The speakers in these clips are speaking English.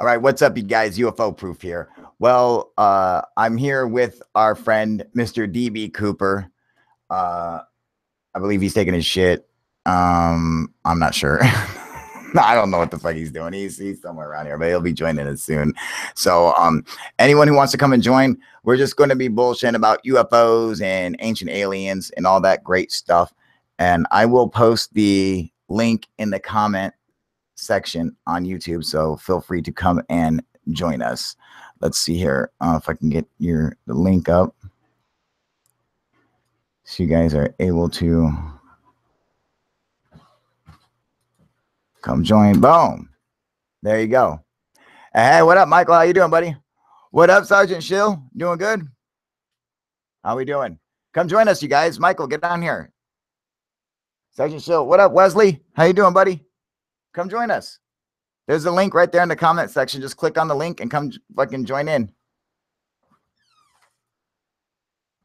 All right, what's up, you guys? UFO Proof here. Well, I'm here with our friend, MrDBcooper. I believe he's taking his shit. I'm not sure. I don't know what the fuck he's doing. He's somewhere around here, but he'll be joining us soon. So, anyone who wants to come and join, we're just going to be bullshitting about UFOs and ancient aliens and all that great stuff. And I will post the link in the comment section on YouTube, so feel free to come and join us. Let's see here if I can get the link up so you guys are able to come join. Boom, there you go. Hey, what up, Michael? How you doing, buddy? What up, Sergeant Shill? Doing good? How we doing? Come join us, you guys. Michael, get down here. Sergeant Shill, what up, Wesley? How you doing, buddy? Come join us. There's a link right there in the comment section. Just click on the link and come fucking join in.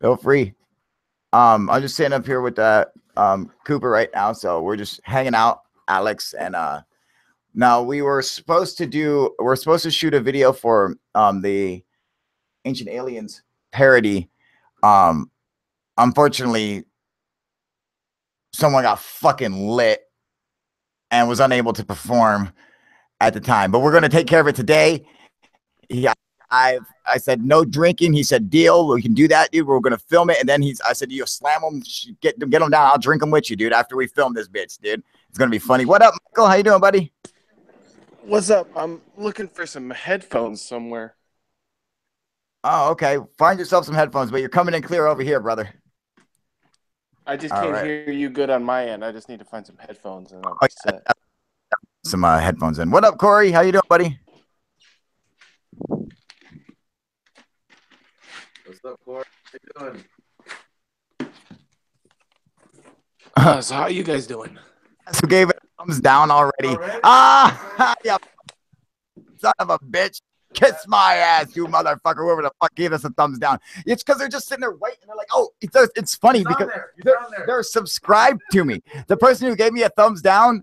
Feel free. I'm just sitting up here with Cooper right now, so we're just hanging out, Alex. And now we're supposed to shoot a video for the Ancient Aliens parody. Unfortunately, someone got fucking lit and was unable to perform at the time, but we're going to take care of it today. I said no drinking. He said deal. We can do that, dude. We're going to film it, and then I said you slam him, get him down. I'll drink him with you, dude. After we film this bitch, dude, it's going to be funny. What up, Michael? How you doing, buddy? What's up? I'm looking for some headphones somewhere. Oh, okay. Find yourself some headphones, but you're coming in clear over here, brother. I just can't hear you good on my end. I just need to find some headphones and I'll set. Some headphones in. What up, Corey? How you doing, buddy? What's up, Corey? How you doing? So how you guys doing? So gave it a thumbs down already. Ah, yeah. Son of a bitch. Kiss my ass, you motherfucker. Whoever the fuck gave us a thumbs down. It's because they're just sitting there waiting. They're like, oh, it's funny because they're subscribed to me. The person who gave me a thumbs down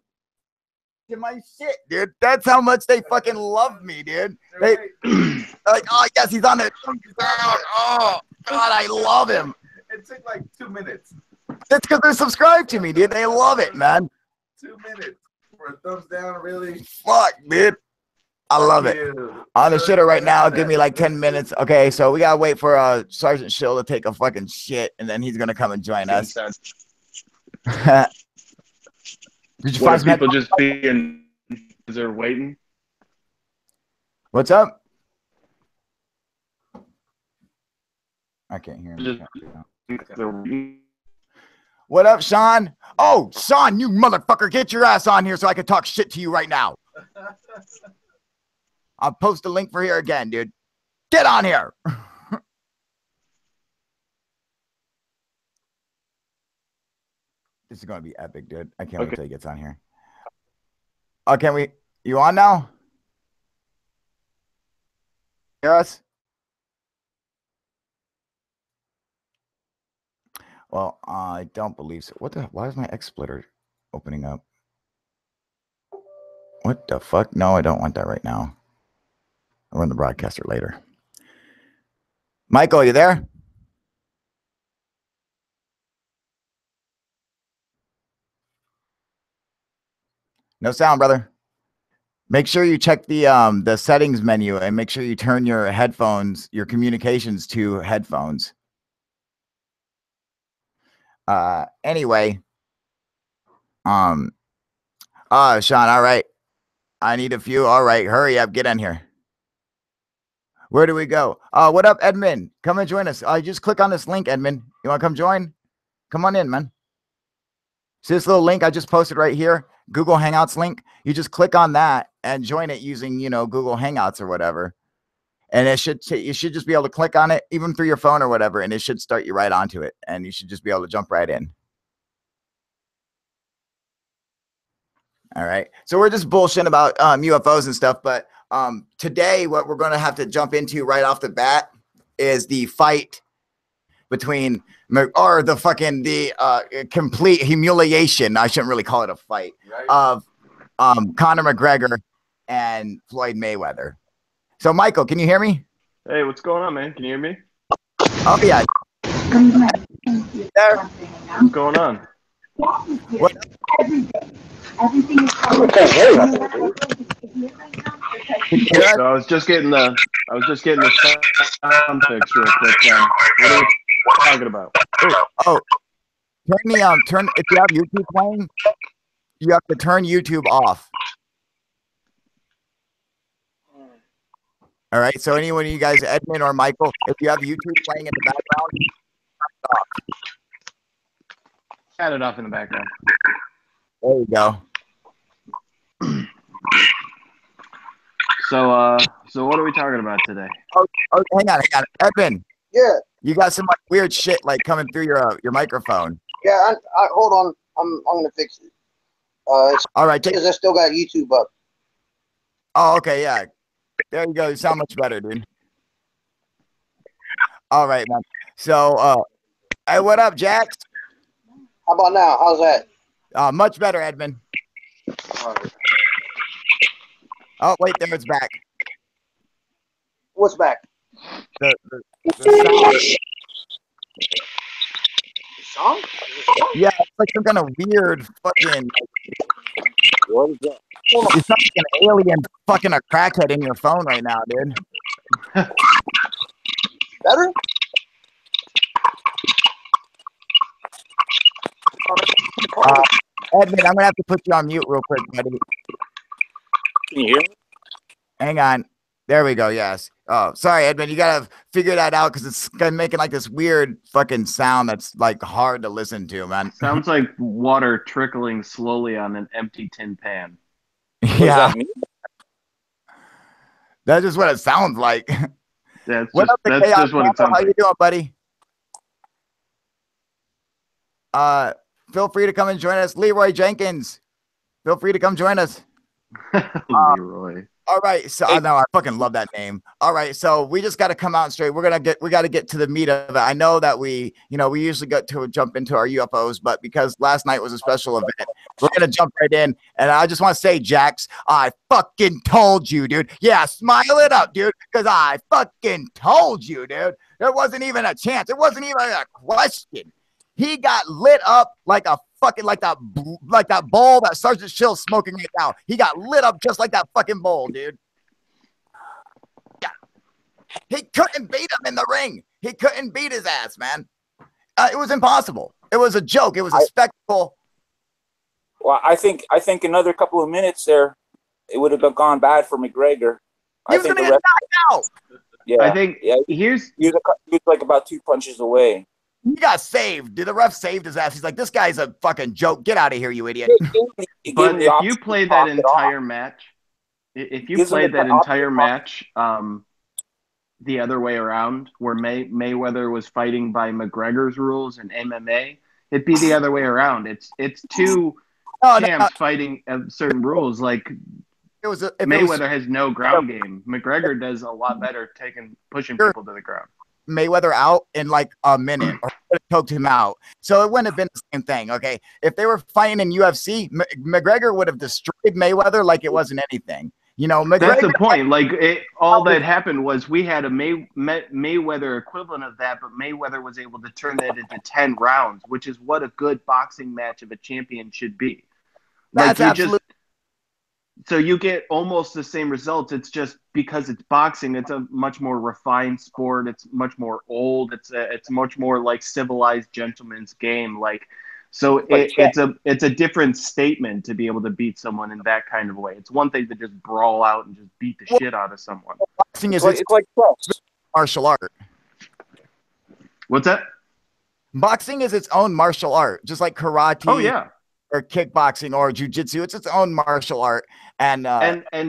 to my shit, dude. That's how much they fucking love me, dude. They're like, oh, yes, he's on there. Oh, God, I love him. It took like 2 minutes. It's because they're subscribed to me, dude. They love it, man. 2 minutes for a thumbs down, really? Fuck, dude. I love it. On the shitter right now. Give me like 10 minutes. Okay, so we gotta wait for Sergeant Shill to take a fucking shit, and then he's gonna come and join us. Did you find some people just being? Is there waiting? What's up? I can't hear him. What up, Sean? Oh, Sean, you motherfucker, get your ass on here so I can talk shit to you right now. I'll post a link for here again, dude. Get on here. This is going to be epic, dude. I can't wait till he gets on here. Oh, can we? You on now? Hear us? Well, I don't believe so. What the? Why is my X splitter opening up? What the fuck? No, I don't want that right now. I'll run the broadcaster later. Michael, you there? No sound, brother. Make sure you check the settings menu and make sure you turn your headphones, your communications to headphones. Anyway. Sean, all right. I need a few. All right, hurry up, get in here. Where do we go? What up, Edmund? Come and join us. Just click on this link, Edmund. You want to come join? Come on in, man. See this little link I just posted right here? Google Hangouts link. You just click on that and join it using, Google Hangouts or whatever. And you should just be able to click on it, even through your phone or whatever, and it should start you right onto it. And you should just be able to jump right in. All right. So we're just bullshitting about UFOs and stuff, but today, what we're going to have to jump into right off the bat is the fight between, or the complete humiliation. I shouldn't really call it a fight, right, of Conor McGregor and Floyd Mayweather. So, Michael, can you hear me? Hey, what's going on, man? Can you hear me? Oh, yeah. There. What's going on? What? So I was just getting the sound fix real quick. What are we talking about? Oh, turn if you have YouTube playing, you have to turn YouTube off. All right. So anyone of you guys, Edmund or Michael, if you have YouTube playing in the background, turn it off. Had it off in the background. There you go. So what are we talking about today? Oh, hang on, Edmund. Yeah. You got some like weird shit like coming through your microphone. Yeah. I hold on. I'm gonna fix it. It's All right. because I still got YouTube up. Oh, okay, yeah. There you go. You sound much better, dude. All right, man. So, hey, what up, Jax? How about now? How's that? Much better, Edmund. All right. Oh, wait, there it's back. What's back? The sound. Song? Yeah, it's like some kind of weird fucking. What is that? It's not like an alien fucking a crackhead in your phone right now, dude. Better? Edmund, I'm gonna have to put you on mute real quick, buddy. Can you hear me? Hang on. There we go. Yes. Oh, sorry, Edmund. You gotta figure that out because it's making like this weird fucking sound that's like hard to listen to, man. Sounds like water trickling slowly on an empty tin pan. Yeah. That's just what it sounds like. That's What just what it sounds How like. you doing, buddy? Feel free to come and join us. Leroy Jenkins. Feel free to come join us. Leroy. All right, so I know I fucking love that name. All right, so we just got to come out straight. We got to get to the meat of it. I know that we usually get to jump into our UFOs, but because last night was a special event, we're gonna jump right in. And I just want to say, Jax, I fucking told you, dude. Yeah, smile it up, dude, because I fucking told you, dude. There wasn't even a chance. It wasn't even a question. He got lit up like a fucking like that bowl that Sergeant Shill's smoking right now. He got lit up just like that fucking bowl, dude. Yeah. He couldn't beat him in the ring. He couldn't beat his ass, man. It was impossible. It was a joke. It was a spectacle. Well, I think another couple of minutes there, it would have gone bad for McGregor. He was gonna get knocked out. Yeah, I think he was like about 2 punches away. He got saved. Dude, the ref saved his ass. He's like, this guy's a fucking joke. Get out of here, you idiot. But if you played that entire match, the other way around, where Mayweather was fighting by McGregor's rules and MMA, it'd be the other way around. It's two champs fighting certain rules. Like Mayweather has no ground game. McGregor does a lot better pushing people to the ground. Mayweather out in like a minute or choked him out. So it wouldn't have been the same thing. Okay. If they were fighting in UFC, McGregor would have destroyed Mayweather like it wasn't anything. You know, McGregor, that's the point. Like all that happened was we had a Mayweather equivalent of that, but Mayweather was able to turn that into 10 rounds, which is what a good boxing match of a champion should be. That's absolutely. So you get almost the same results. It's just because it's boxing, it's a much more refined sport. It's much more old. It's much more like civilized gentleman's game. Like, so it's a different statement to be able to beat someone in that kind of way. It's one thing to just brawl out and just beat the shit out of someone. Boxing is it's like martial art. What's that? Boxing is its own martial art, just like karate. Oh yeah. Or kickboxing or jiu-jitsu. It's its own martial art. And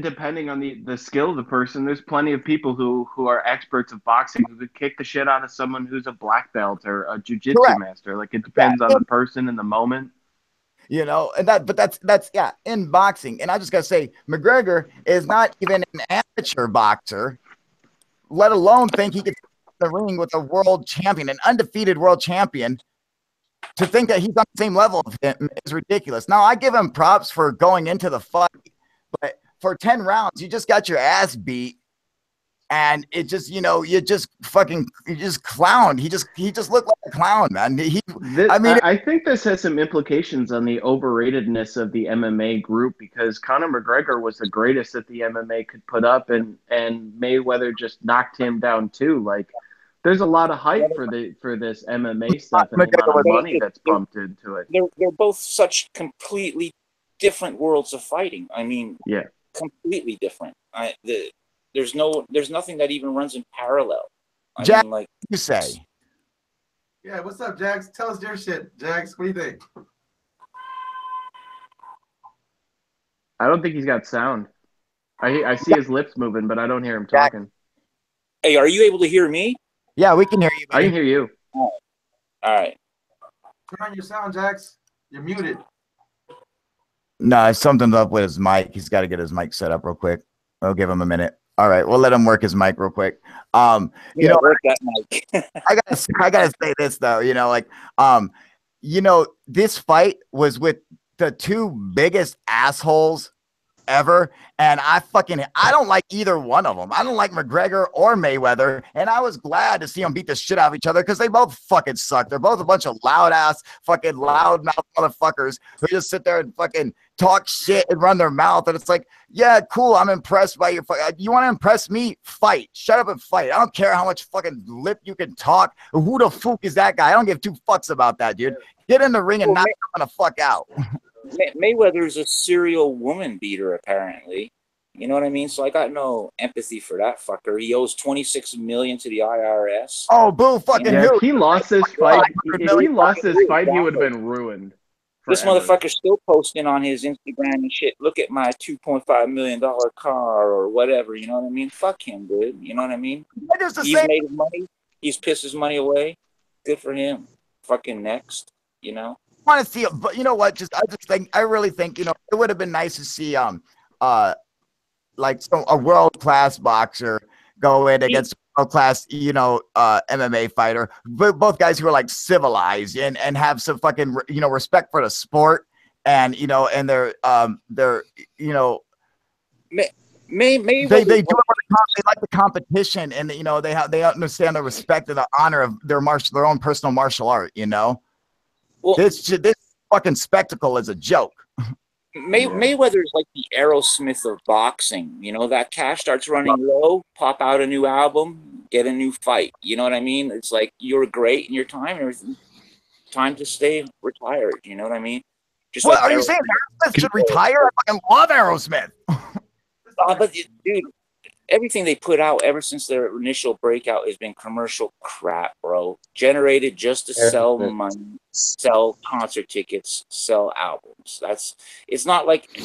depending on the skill of the person, there's plenty of people who are experts of boxing who could kick the shit out of someone who's a black belt or a jiu-jitsu master. Like it depends on the person and the moment. You know, and that's in boxing. And I just gotta say, McGregor is not even an amateur boxer, let alone think he could the ring with a world champion, an undefeated world champion. To think that he's on the same level of him is ridiculous. Now, I give him props for going into the fight, but for 10 rounds, you just got your ass beat. and it just, you know, you just clowned. He just looked like a clown, man. I think this has some implications on the overratedness of the MMA group, because Conor McGregor was the greatest that the MMA could put up, and Mayweather just knocked him down too. Like, there's a lot of hype for this MMA stuff and the amount of money that's pumped into it. They're both such completely different worlds of fighting. I mean, yeah, completely different. There's nothing that even runs in parallel. Jack, like you say. Yeah, what's up, Jax? Tell us your shit, Jax. What do you think? I don't think he's got sound. I see his lips moving, but I don't hear him talking. Hey, are you able to hear me? Yeah, we can hear you. I can hear you. All right. Turn on your sound, Jax. You're muted. No, something's up with his mic. He's got to get his mic set up real quick. I'll give him a minute. All right, we'll let him work his mic real quick. You know, work that mic. I gotta say this though. You know, like, you know, this fight was with the two biggest assholes ever, and I don't like either one of them. I don't like McGregor or Mayweather, and I was glad to see them beat the shit out of each other because they both fucking suck. They're both a bunch of loud mouth motherfuckers who just sit there and fucking talk shit and run their mouth. And it's like, yeah, cool, I'm impressed by your fight. You want to impress me? Fight. Shut up and fight. I don't care how much fucking lip you can talk. Who the fuck is that guy? I don't give two fucks about that, dude. Get in the ring and knock him the fuck out. Mayweather's a serial woman beater, apparently. You know what I mean? So I got no empathy for that fucker. He owes $26 million to the IRS. Oh, boo fucking who? If he lost this fight, he would have been ruined. This motherfucker's still posting on his Instagram and shit. Look at my $2.5 million car or whatever. You know what I mean? Fuck him, dude. You know what I mean? He's made his money. He's pissed his money away. Good for him. Fucking next. You know. I want to see it, but you know what? I really think, you know, it would have been nice to see like a world-class boxer go in against a world-class, you know, MMA fighter, but both guys who are like civilized and have some fucking, you know, respect for the sport, and you know, and they're you know, they do it for they like the competition, and you know, they understand the respect and the honor of their own personal martial art, you know. Well, this fucking spectacle is a joke. Mayweather is like the Aerosmith of boxing. You know, that cash starts running low, pop out a new album, get a new fight. You know what I mean? It's like you're great in your time, everything. Time to stay retired. You know what I mean? Just what, like are you saying Aerosmith should retire? I fucking love Aerosmith. But dude, everything they put out ever since their initial breakout has been commercial crap, bro. Generated just to sell money, sell concert tickets, sell albums. It's not like the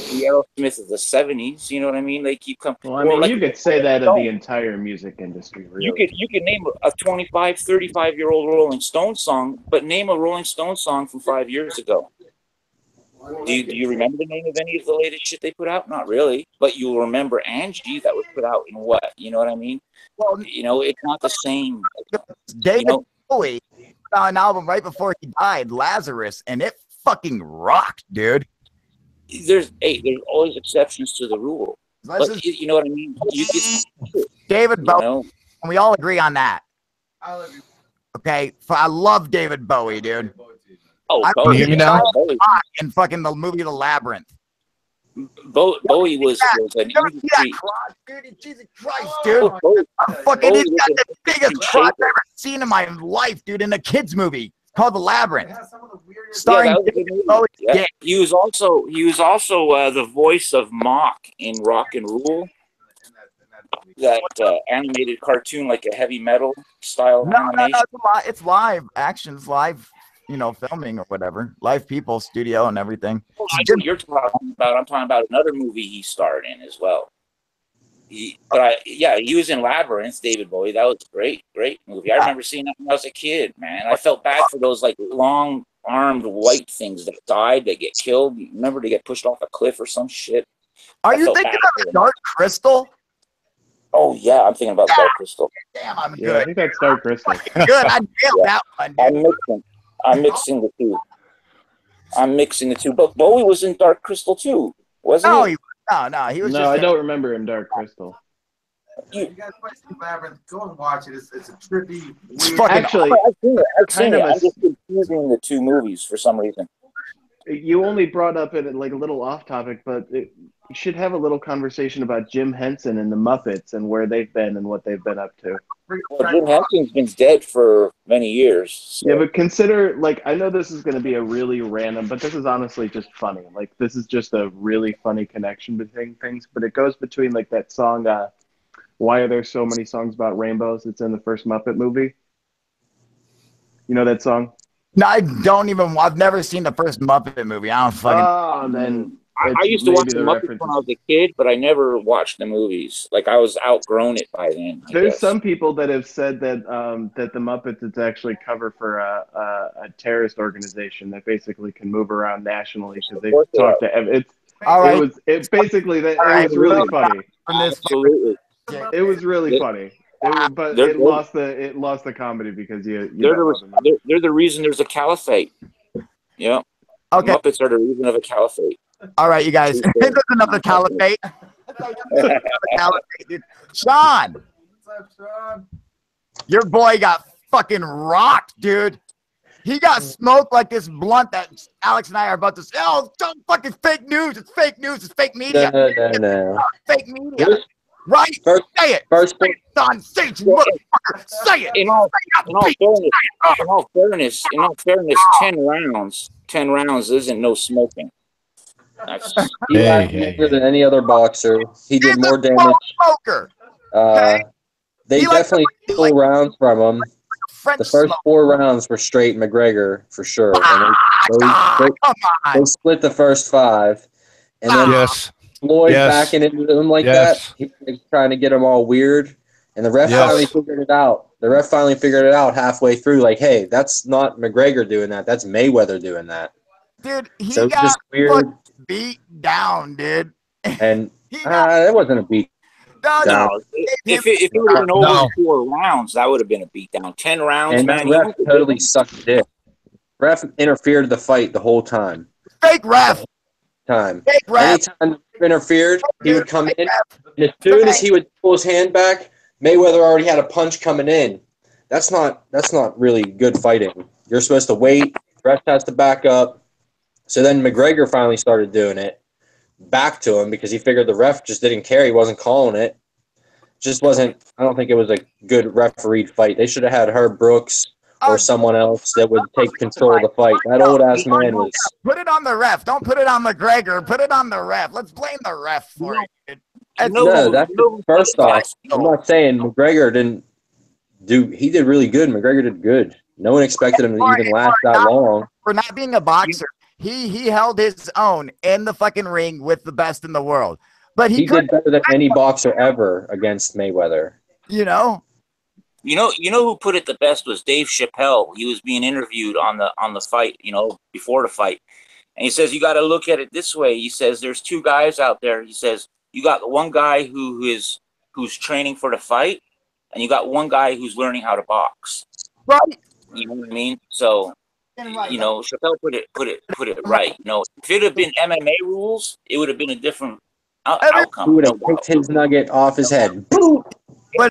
Aerosmith of the 70s, you know what I mean? They keep coming. Well, I mean, like, you could say that of the entire music industry, really. You could name a 25, 35-year-old Rolling Stones song, but name a Rolling Stones song from 5 years ago. Do you remember the name of any of the latest shit they put out? Not really, but you'll remember Angie that was put out in what? You know what I mean? Well, you know, it's not the same. David Bowie put out an album right before he died, Lazarus, and it fucking rocked, dude. There's always exceptions to the rule. But you know what I mean? David Bowie, and we all agree on that. Okay, I love David Bowie, dude. Oh, Can you hear me now? In fucking the movie The Labyrinth. Bowie was an industry. Jesus Christ, dude! He's got the biggest crotch I've ever seen in my life, dude. In a kids movie called The Labyrinth, starring Bowie. Yeah. He was also the voice of Mock in Rock and Roll. That animated cartoon, like a heavy metal style animation. No, it's live action. It's live. You know, filming or whatever, live people, studio, and everything. Well, you're talking about. I'm talking about another movie he starred in as well. He was in Labyrinth. David Bowie. That was a great movie. I remember seeing that when I was a kid. Man, I felt bad for those like long-armed white things that died. They get killed. Remember, they get pushed off a cliff or some shit. Are you thinking of Dark Crystal? Oh yeah, I'm thinking about Dark Crystal. Damn, I'm good. I think that's Dark Crystal. Good, I nailed that one. I'm mixing the two. But Bowie was in Dark Crystal too, wasn't he? No, he was. No, I don't remember in Dark Crystal. You guys might see Labyrinth. Go and watch it. It's a trippy, weird. Actually, I've seen it. of a- I'm just confusing the two movies for some reason. you only brought up it like a little off topic, but you should have a little conversation about Jim Henson and the Muppets and where they've been and what they've been up to. Well, Jim Henson's been dead for many years. So. Yeah, but consider, like, I know this is going to be a really random, but this is honestly just funny. Like, this is just a really funny connection between things, but it goes between, like, that song, Why Are There So Many Songs About Rainbows? It's in the first Muppet movie. You know that song? No, I don't even. I've never seen the first Muppet movie. I don't fucking. Oh, then I used to watch the Muppets when I was a kid, but I never watched the movies. Like, I was outgrown it by then. There's some people that have said that that the Muppets is actually cover for a terrorist organization that basically can move around nationally because they talk to. It's All right. It basically that All it was really funny. Absolutely. It was really funny. But it lost the comedy because they're the reason there's a caliphate. Yeah. Okay. Muppets are the reason of a caliphate. All right, you guys. There's another caliphate. Sean, What's up, Sean? your boy got fucking rocked, dude. He got smoked like this blunt that Alex and I are about to say. Oh, don't fucking fake news. It's fake news. It's fake media. No. Fake media. Right? Say it. First, on stage, motherfucker. Say it. In all fairness, 10 rounds isn't no smoking. He lacked longer than any other boxer. He did more damage. Smoker. They definitely stole rounds from him. The first 4 rounds were straight McGregor for sure. And they split the first 5, and then Floyd backing into him like that. He was trying to get them all weird, and the ref finally figured it out. The ref finally figured it out halfway through. Like, hey, that's not McGregor doing that. That's Mayweather doing that. Dude, he so got just weird. Beat down, dude. And it wasn't a beat. No, if it would have been over 4 rounds, that would have been a beatdown. 10 rounds, and man. The ref totally sucked dick. Ref interfered the fight the whole time. Fake ref. Fake ref. Anytime he interfered, he would come in, and as soon as he would pull his hand back, Mayweather already had a punch coming in. That's not really good fighting. You're supposed to wait. The ref has to back up. So then McGregor finally started doing it back to him because he figured the ref just didn't care. He wasn't calling it. Just wasn't. I don't think it was a good refereed fight. They should have had Herb Brooks or someone else that would take control of the fight. That old ass man was. Put it on the ref. Don't put it on McGregor. Put it on the ref. Let's blame the ref for it. No, that's first off. I'm not saying McGregor didn't do. He did really good. McGregor did good. No one expected him to even last that long. For not being a boxer, he held his own in the fucking ring with the best in the world. But he did better than any boxer ever against Mayweather. You know who put it the best was Dave Chappelle. He was being interviewed on the fight, before the fight. And he says, you got to look at it this way. He says, there's 2 guys out there. He says, you got the one guy who's training for the fight, and you got one guy who's learning how to box. Right. You know what I mean? So, Chappelle put it right. If it had been MMA rules, it would have been a different outcome. He would have picked his nugget off his head. Boom!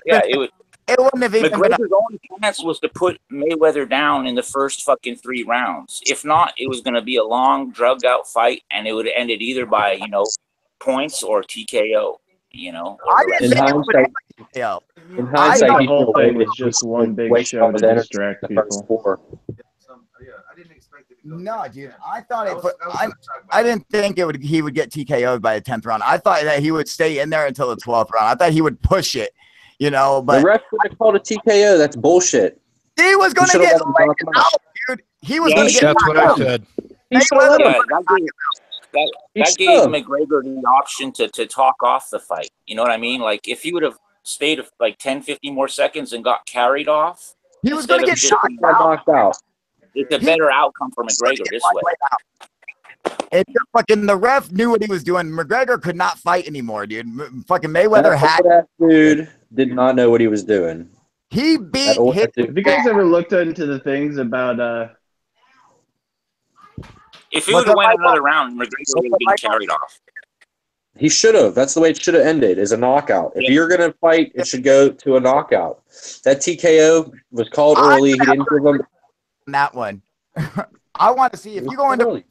Yeah, it would. It wouldn't have even been. McGregor's only chance was to put Mayweather down in the first fucking 3 rounds. If not, it was going to be a long, drugged-out fight, and it would have ended either by, points or TKO. In hindsight, the whole thing was just one big show to distract people. I didn't expect it. No, dude. I thought I didn't think he would get TKO'd by the 10th round. I thought that he would stay in there until the 12th round. I thought he would push it, but the ref would have called a TKO. That's bullshit. He was going to get out, dude. He was going to get That's what I said. That gave McGregor the option to talk off the fight. You know what I mean? Like, if he would have stayed like 10, 15 more seconds and got carried off, he was going to get knocked out. It's a better outcome for McGregor this way. It's fucking the ref knew what he was doing. McGregor could not fight anymore, dude. Fucking Mayweather that dude did not know what he was doing. He beat. Have you guys ever looked into the things about? If he would have went another round, McGregor would have been carried off. He should have. That's the way it should have ended, is a knockout. If you're going to fight, it should go to a knockout. That TKO was called early. He didn't give him that one. I want to see if you go into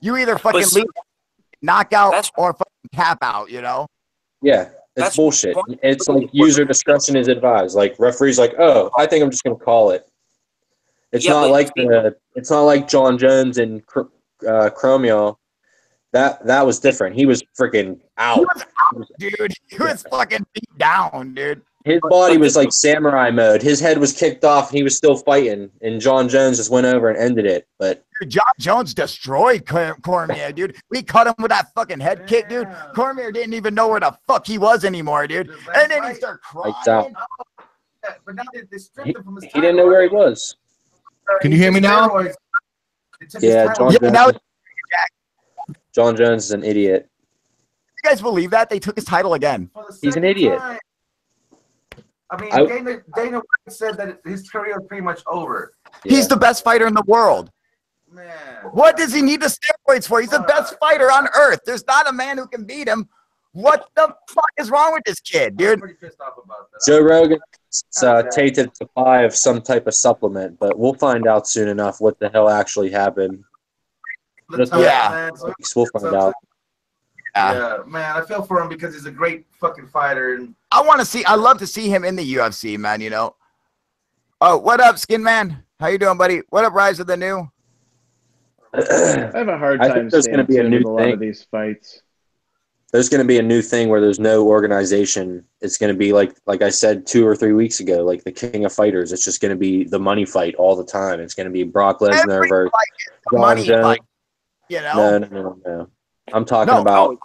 you either fucking leave knockout or fucking tap out, you know? Yeah, it's bullshit. It's like user discretion is advised. Like referee's like, oh, I think I'm just going to call it. It's not like John Jones and Cromwell. That was different. He was freaking out. Dude. He was fucking beat down, dude. His body was like samurai mode. His head was kicked off and he was still fighting. And John Jones just went over and ended it. But John Jones destroyed Cormier, dude. We cut him with that fucking head kick, dude. Cormier didn't even know where the fuck he was anymore, dude. And then he started crying. He didn't know where he was. Can you hear me now? Yeah, John Jones is an idiot. You guys believe that? They took his title again. He's an idiot. I mean, Dana White said that his career is pretty much over. Yeah. He's the best fighter in the world. Man. What does he need the steroids for? He's the best fighter on earth. There's not a man who can beat him. What the fuck is wrong with this kid, dude? I'm pretty pissed off about that. Joe Rogan tainted supply of some type of supplement, but we'll find out soon enough what the hell actually happened. Yeah. We'll find out. Yeah, man, I feel for him because he's a great fucking fighter. And I love to see him in the UFC, man, you know. Oh, what up, Skin Man? How you doing, buddy? What up, Rise of the New? I have a hard time there's going to be a new lot thing. of these fights. There's going to be a new thing where there's no organization. It's going to be like I said 2 or 3 weeks ago, like the King of Fighters. It's just going to be the money fight all the time. It's going to be Brock Lesnar versus John Jones. You know? No. I'm talking about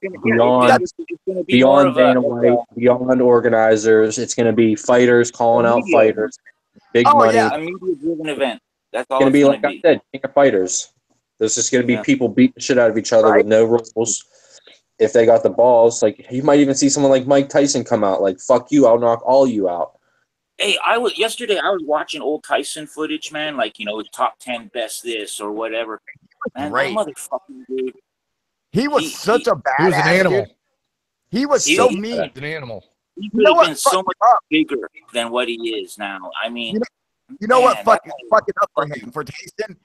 beyond Dana White, beyond organizers. It's going to be fighters calling out fighters. Big money. Yeah, a media-driven event. That's all it's going to be like I said, King of Fighters. There's just going to be people beating the shit out of each other with no rules. If they got the balls, like you might even see someone like Mike Tyson come out like, "Fuck you, I'll knock all you out." Hey, yesterday I was watching old Tyson footage, man. Like top 10 best this or whatever. Man, that motherfucking dude. He was such a badass. He was an animal. Dude. He was so mean. He was an animal. He could have been so much bigger than what he is now. I mean, you know what fucked it up for him, for Tyson?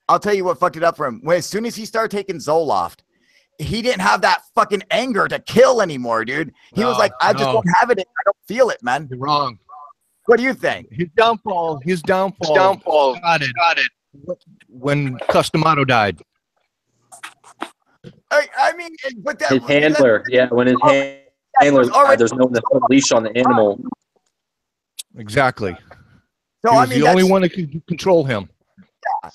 I'll tell you what fucked it up for him. As soon as he started taking Zoloft, he didn't have that fucking anger to kill anymore, dude. He was like, I just don't have it. I don't feel it, man. You're wrong. What do you think? His downfall got it. When Customato died. I mean, but that, his handler, when his handler died, there's no one to put a leash on the animal. Exactly. So he was the only one that could control him. Yeah.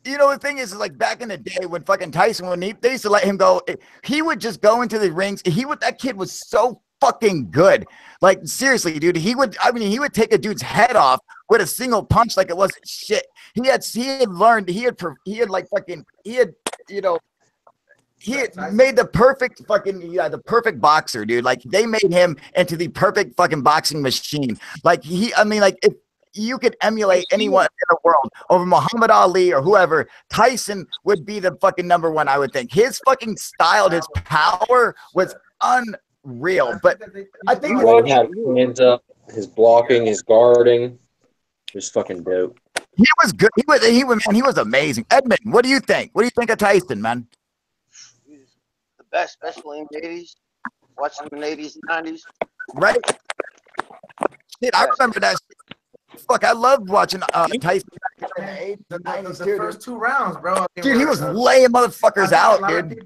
You know, the thing is like back in the day when fucking Tyson, when they used to let him go, he would just go into the rings. That kid was so fucking good. Like seriously, dude, he would take a dude's head off with a single punch like it wasn't shit. He had made the perfect boxer, dude. Like they made him into the perfect fucking boxing machine. Like if you could emulate anyone in the world over Muhammad Ali or whoever, Tyson would be the fucking number one, I would think. His fucking style, his power was unreal. But I think he had hands up, his blocking, his guarding, it was fucking dope. He was good. He was amazing. Edmund, what do you think? What do you think of Tyson, man? The best, especially in the 80s. Watching in the 80s and 90s. Right? Shit, I remember that shit. Fuck, I loved watching Tyson in the 90s, the first 2 rounds, bro. Dude, he was laying motherfuckers out, dude.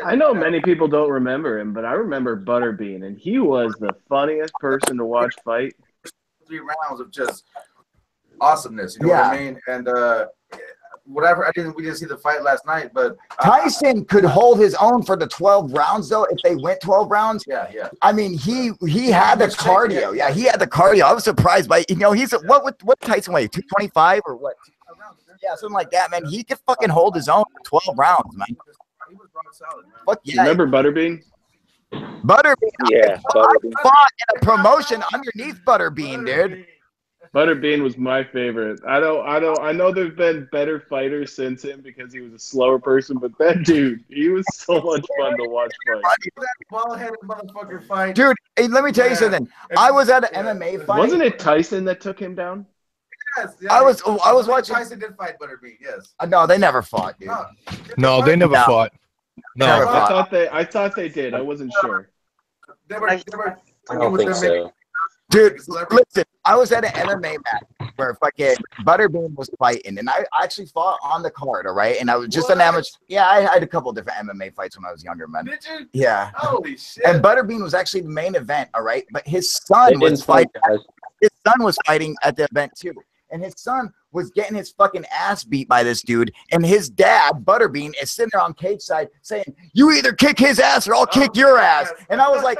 I know many people don't remember him, but I remember Butterbean, and he was the funniest person to watch fight. 3 rounds of just awesomeness, you know what I mean? And whatever, we didn't see the fight last night, but Tyson could hold his own for the 12 rounds though. If they went 12 rounds, I mean, he had the cardio. Yeah, he had the cardio. I was surprised by he's what Tyson weigh 225 or what? Yeah, something like that, man. He could fucking hold his own for 12 rounds, man. He was rock solid, man. Fuck yeah. Remember Butterbean? Butterbean. Yeah, I fought in a promotion underneath Butterbean, dude. Butterbean was my favorite. I know there've been better fighters since him because he was a slower person, but that dude, he was so much fun to watch fight. That ball-headed motherfucker fight. Dude, hey, let me tell you something. I was at an MMA fight. Wasn't it Tyson that took him down? Yes, I was watching. Tyson did fight Butterbean, yes. No, they never fought, dude. No, they never fought. No, I thought they did. I wasn't sure. They were I don't think so. Dude, listen, I was at an MMA match where fucking Butterbean was fighting, and I actually fought on the card, all right? And I was just an amateur. Yeah, I had a couple different MMA fights when I was younger, man. Did you? Yeah. Holy shit. And Butterbean was actually the main event, all right? But his son was fighting. His son was fighting at the event too. And his son was getting his fucking ass beat by this dude. And his dad, Butterbean, is sitting there on cage side saying, "You either kick his ass or I'll kick your ass." And I was like,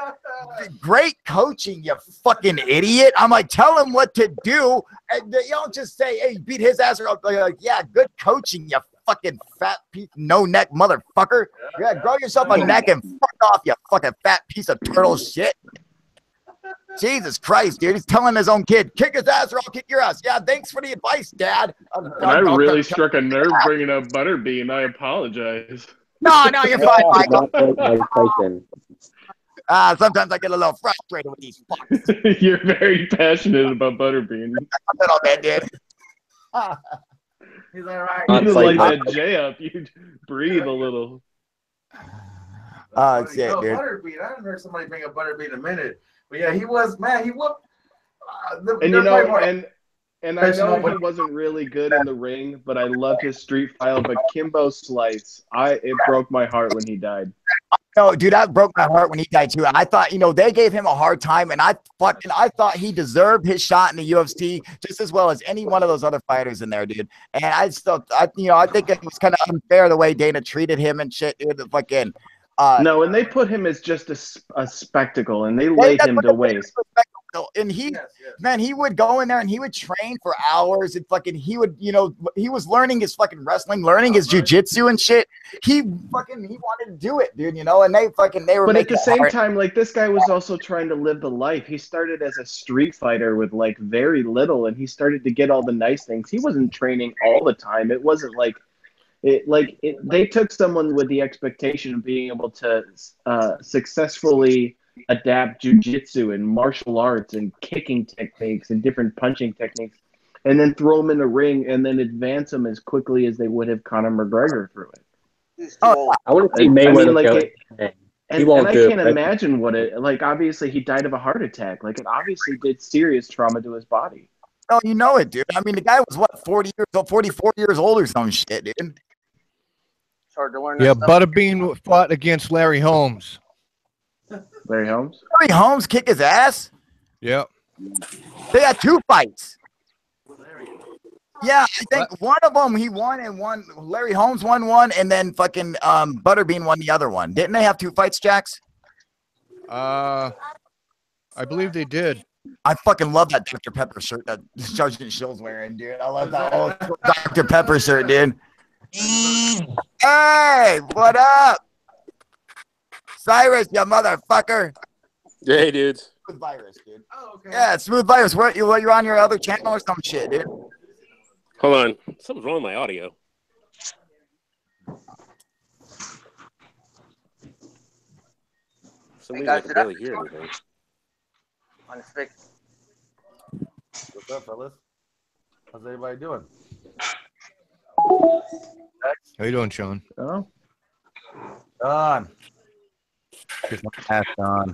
great coaching, you fucking idiot. I'm like, tell him what to do. And you don't just say, "Hey, beat his ass," or like, yeah, good coaching, you fucking fat piece, no neck motherfucker. Yeah, grow yourself a neck and fuck off, you fucking fat piece of turtle shit. Jesus Christ, dude. He's telling his own kid, "Kick his ass or I'll kick your ass." Yeah, thanks for the advice, Dad. And I really struck a nerve bringing up Butterbean. I apologize. No, you're fine, Michael. Sometimes I get a little frustrated with these fucks. You're very passionate about Butterbean. A little bit, dude. He's all right. You like that J up. You breathe a little. Oh, shit, dude. Butterbean. I haven't heard somebody bring up Butterbean in a minute. But yeah, he was, man, he whooped. And you know, and I know he wasn't really good in the ring, but I loved his street style. But Kimbo Slice, it broke my heart when he died. No, dude, that broke my heart when he died too. I thought, they gave him a hard time, and I thought he deserved his shot in the UFC just as well as any one of those other fighters in there, dude. And I think it was kind of unfair the way Dana treated him and shit, dude. The fucking. No, and they put him as just a spectacle, and they laid him to waste. And man, he would go in there and he would train for hours, and fucking he was learning his fucking wrestling, learning his jujitsu and shit. He wanted to do it, dude. And they were. But at the same time, like, this guy was also trying to live the life. He started as a street fighter with like very little, and he started to get all the nice things. He wasn't training all the time. It wasn't like. They took someone with the expectation of being able to successfully adapt jujitsu and martial arts and kicking techniques and different punching techniques, and then throw them in the ring and then advance them as quickly as they would have Conor McGregor through it. Oh, I want to see Mayweather. And I can't imagine what it like. Obviously, he died of a heart attack. Like, it obviously did serious trauma to his body. Oh, you know it, dude. I mean, the guy was what, 44 years old or some shit, dude. Yeah, Butterbean fought against Larry Holmes. Larry Holmes? Larry Holmes kicked his ass? Yep. They had 2 fights. Yeah, I think one of them he won, and Larry Holmes won one, and then fucking Butterbean won the other one. Didn't they have 2 fights, Jax? I believe they did. I fucking love that Dr. Pepper shirt that Sergeant Shill's wearing, dude. I love that old Dr. Pepper shirt, dude. Hey, what up? Cyrus, you motherfucker. Hey, dudes. Smooth Virus, dude. Oh, okay. Yeah, Smooth Virus. You're on your other channel or some shit, dude? Hold on. Something's wrong with my audio. For some reason I can barely hear anything. What's up, fellas? How's everybody doing? How you doing, Sean? Oh, Don. Get my ass on.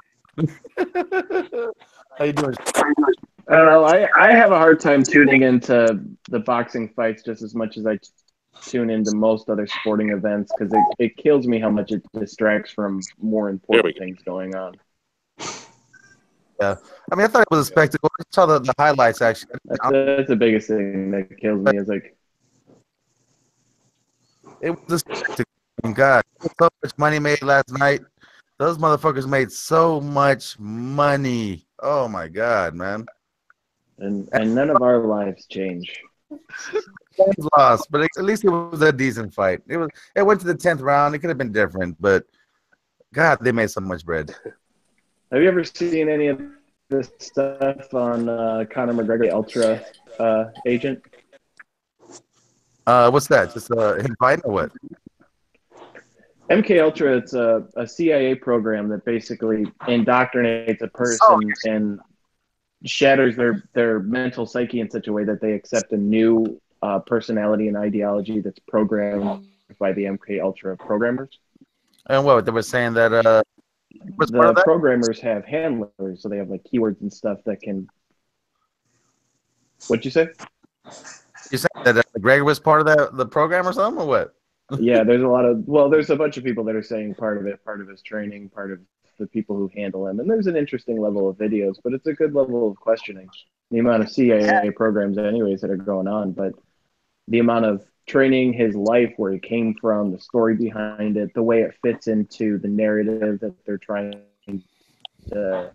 How you doing? I don't know. I have a hard time tuning into the boxing fights just as much as I tune into most other sporting events, because it kills me how much it distracts from more important things going on. Yeah, I mean, I thought it was a spectacle. I saw the highlights, actually. That's the biggest thing that kills me, is like, it was a spectacle. God, so much money made last night. Those motherfuckers made so much money. Oh my God, man. And none of our lives change. Lost, but at least it was a decent fight. It went to the 10th round. It could have been different, but God, they made so much bread. Have you ever seen any of this stuff on Conor McGregor Ultra agent? What's that? Just him fighting or what? MK Ultra, it's a CIA program that basically indoctrinates a person and shatters their mental psyche in such a way that they accept a new personality and ideology that's programmed by the MK Ultra programmers. And what they were saying that the programmers have handlers, so they have like keywords and stuff that can. What'd you say? You said that Greg was part of the program or something, or what? Yeah, there's a bunch of people that are saying part of his training, part of the people who handle him, and there's an interesting level of videos, but it's a good level of questioning. The amount of CIA programs, anyways, that are going on, but the amount of training, his life, where he came from, the story behind it, the way it fits into the narrative that they're trying to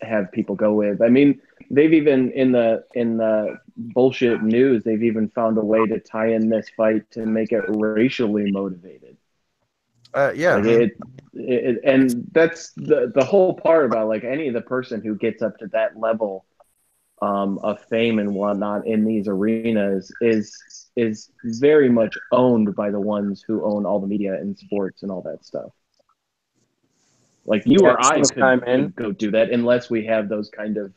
have people go with. I mean, they've even in the bullshit news, they've even found a way to tie in this fight to make it racially motivated. Yeah, like and that's the whole part about like any of the person who gets up to that level of fame and whatnot in these arenas is very much owned by the ones who own all the media and sports and all that stuff. Like you or I could go do that unless we have those kind of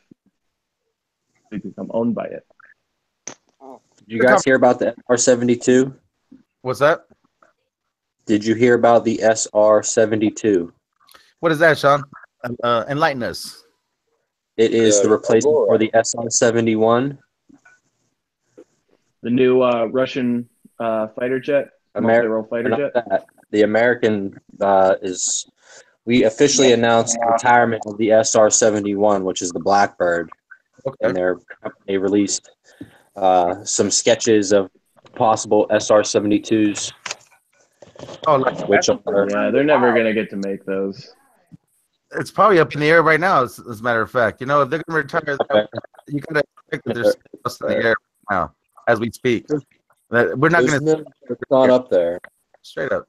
we become owned by it. Did you guys hear about the SR-72? What's that? Did you hear about the SR-72? What is that, Sean? Enlighten us. It is the replacement for the SR-71. The new Russian fighter jet, multi-role fighter jet. The American is. We officially announced the retirement of the SR-71, which is the Blackbird, and their company released some sketches of possible SR-72s. Yeah, they're never gonna get to make those. It's probably up in the air right now. As a matter of fact, you know, if they're gonna retire, you gotta expect that there's stuff in the air now as we speak. We're not gonna. It's not up there. Straight up.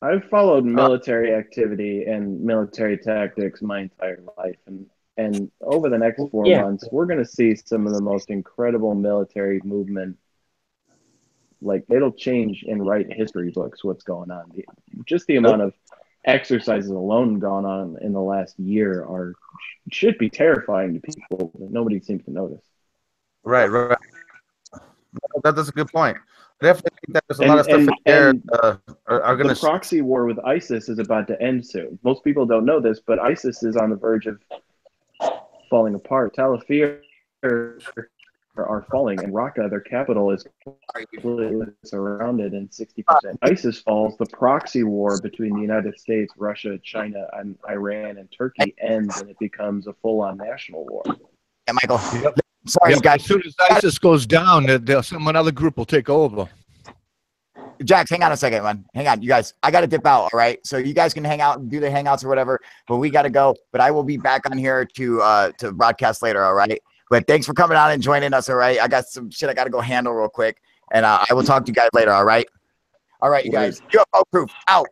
I've followed military activity and military tactics my entire life, and over the next 4 months, we're going to see some of the most incredible military movement. Like, it'll change and write history books what's going on. Just the amount of exercises alone gone on in the last year should be terrifying to people that nobody seems to notice. Right. That's a good point. Definitely think that there's a lot of stuff in there are going to. The proxy war with ISIS is about to end soon. Most people don't know this, but ISIS is on the verge of falling apart. Tel Aviv are falling, and Raqqa, their capital, is completely surrounded, and 60%. ISIS falls. The proxy war between the United States, Russia, China, and Iran and Turkey ends, and it becomes a full-on national war. Yeah, Michael. Sorry, guys. As soon as ISIS goes down, another group will take over. Jax, hang on a second, man. Hang on, you guys. I got to dip out, all right? So you guys can hang out and do the hangouts or whatever, but we got to go. But I will be back on here to broadcast later, all right? But thanks for coming on and joining us, all right? I got some shit I got to go handle real quick, and I will talk to you guys later, all right? All right, you guys. UFO Proof, out.